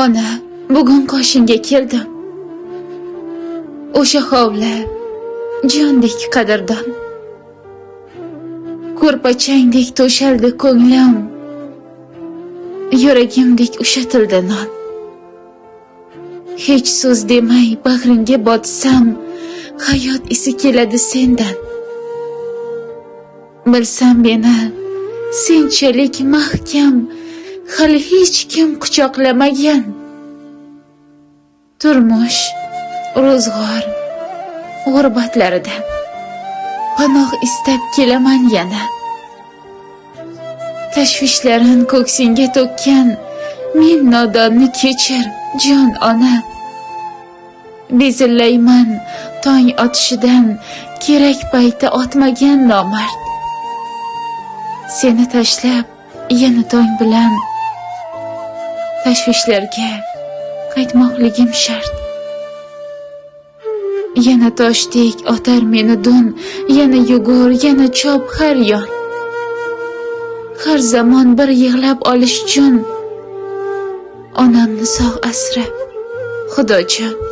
Ona, bugun qoshingga keldim. O'sha hovli jondek qadrdon. Ko'rpachangdek to'shaldi ko'nglim. Yuragimdek ushatildi non. Hech so'z demay bag'ringga botsam, hayot isi keladi sendan. Bilsam meni senchalik mahkam hali hech kim quchoqlamagan. Turmush, ro'zg'or, g'urbatlaridan panoh istab kelaman yana. Tashvishlarin ko'ksingga to'kkan men nodonni kechir, jon ona. Bezillayman tong otishidan, kerak payti otmagan nomard. Seni tashlab yana tong bilan tashvishlarga qaytmoqligim shart. Yana toshdek otar meni dun, yana yugur, yana chop har yon. Har zamon bir yig'lab olish uchun onamni sog' asra, Xudojon.